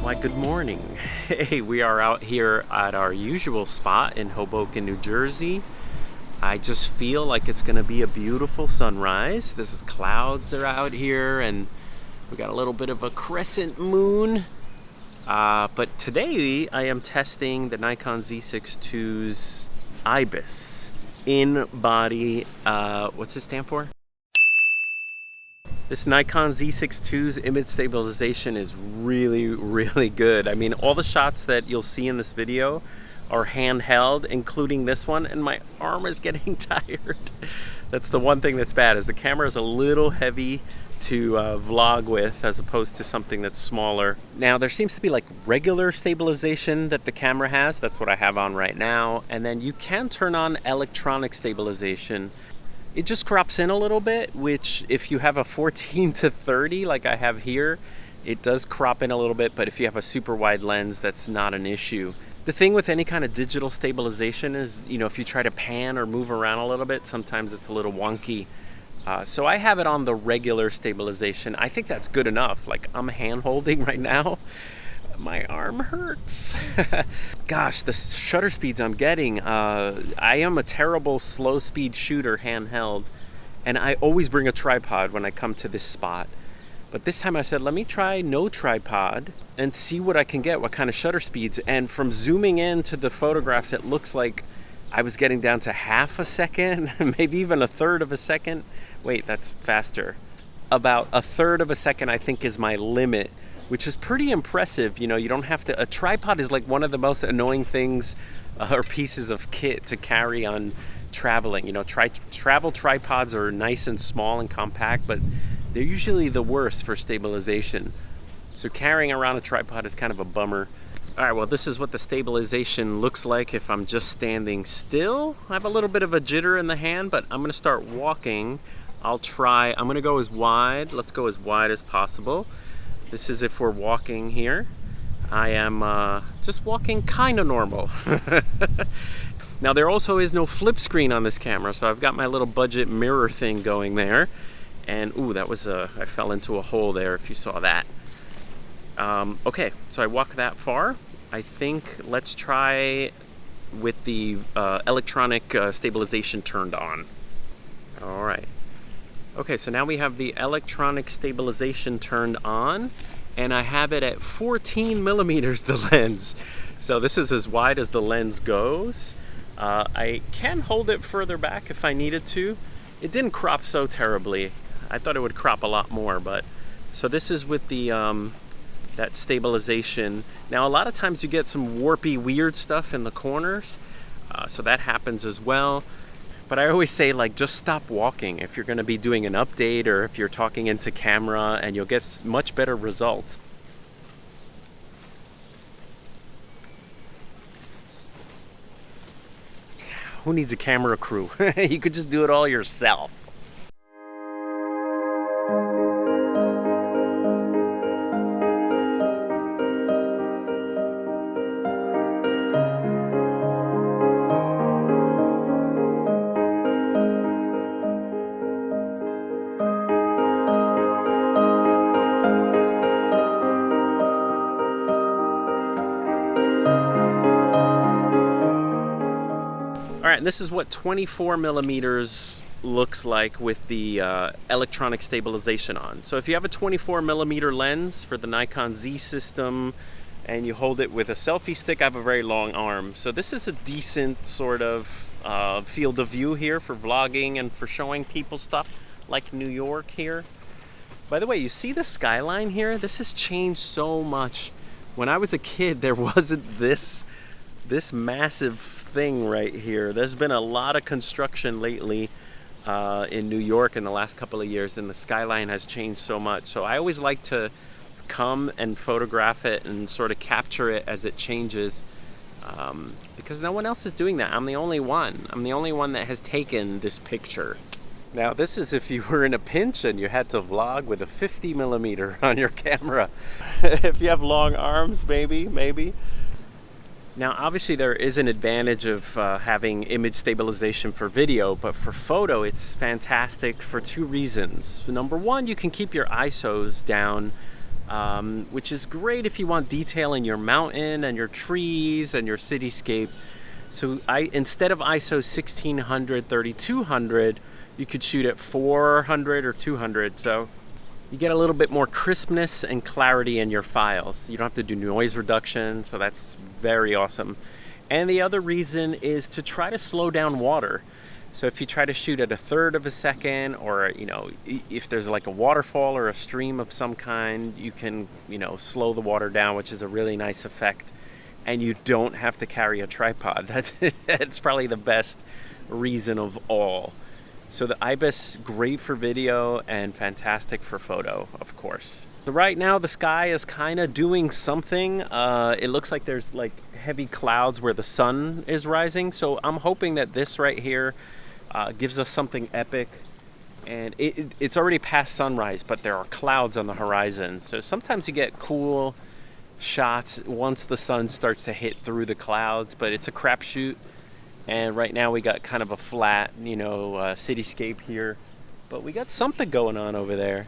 Why, good morning. Hey, we are out here at our usual spot in Hoboken, New Jersey. I just feel like it's gonna be a beautiful sunrise. This is clouds are out here and we got a little bit of a crescent moon. But today I am testing the Nikon Z6 II's IBIS in-body, what's it stand for? This Nikon Z6 II's image stabilization is really good. I mean, all the shots that you'll see in this video are handheld, including this one, and my arm is getting tired. That's the one thing that's bad, is the camera is a little heavy to vlog with as opposed to something that's smaller. Now, there seems to be like regular stabilization that the camera has. That's what I have on right now. And then you can turn on electronic stabilization. It just crops in a little bit, which if you have a 14 to 30 like I have here, it does crop in a little bit, but if you have a super wide lens, that's not an issue. The thing with any kind of digital stabilization is, you know, if you try to pan or move around a little bit, sometimes it's a little wonky. So I have it on the regular stabilization. I think that's good enough. Like, I'm hand holding right now. My arm hurts. Gosh, the shutter speeds I'm getting. I am a terrible slow speed shooter handheld, and I always bring a tripod when I come to this spot. But this time I said, let me try no tripod and see what I can get, what kind of shutter speeds. And from zooming into the photographs, it looks like I was getting down to half a second, maybe even a third of a second. Wait, that's faster. About a third of a second, I think, is my limit, which is pretty impressive. You know, you don't have to, a tripod is like one of the most annoying things or pieces of kit to carry on traveling. You know, travel tripods are nice and small and compact, but they're usually the worst for stabilization. So carrying around a tripod is kind of a bummer. All right, well, this is what the stabilization looks like if I'm just standing still. I have a little bit of a jitter in the hand, but I'm gonna start walking. I'm gonna go as wide. Let's go as wide as possible. This is if we're walking here. I am just walking kind of normal. Now, there also is no flip screen on this camera, so I've got my little budget mirror thing going there. And ooh, that was I fell into a hole there if you saw that. Okay, so I walk that far. I think let's try with the electronic stabilization turned on. All right. Okay, so now we have the electronic stabilization turned on, and I have it at 14 millimeters, the lens. So this is as wide as the lens goes. I can hold it further back if I needed to. It didn't crop so terribly. I thought it would crop a lot more, but so this is with the that stabilization. Now, a lot of times you get some warpy, weird stuff in the corners, so that happens as well. But I always say, like, just stop walking if you're going to be doing an update or if you're talking into camera, and you'll get much better results. Who needs a camera crew? You could just do it all yourself. All right, and this is what 24 millimeters looks like with the electronic stabilization on. So if you have a 24 millimeter lens for the Nikon Z system and you hold it with a selfie stick, I have a very long arm. So this is a decent sort of field of view here for vlogging and for showing people stuff like New York here. By the way, you see the skyline here? This has changed so much. When I was a kid, there wasn't this massive thing right here. There's been a lot of construction lately in New York in the last couple of years, and the skyline has changed so much. So I always like to come and photograph it and sort of capture it as it changes, because no one else is doing that. I'm the only one. I'm the only one that has taken this picture. Now, this is if you were in a pinch and you had to vlog with a 50 millimeter on your camera. If you have long arms, maybe. Now, obviously there is an advantage of having image stabilization for video, but for photo it's fantastic for two reasons. Number one, you can keep your ISOs down which is great if you want detail in your mountain and your trees and your cityscape. So instead of ISO 1600, 3200, you could shoot at 400 or 200. So you get a little bit more crispness and clarity in your files. You don't have to do noise reduction, so that's very awesome. And the other reason is to try to slow down water. So if you try to shoot at 1/3 of a second, or if there's like a waterfall or a stream of some kind, you can slow the water down, which is a really nice effect. And you don't have to carry a tripod. That's probably the best reason of all. So the IBIS, great for video and fantastic for photo, of course. So right now the sky is kind of doing something. It looks like there's like heavy clouds where the sun is rising. So I'm hoping that this right here gives us something epic. And it's already past sunrise, but there are clouds on the horizon. So sometimes you get cool shots once the sun starts to hit through the clouds, but it's a crapshoot. And right now we got kind of a flat, cityscape here, but we got something going on over there.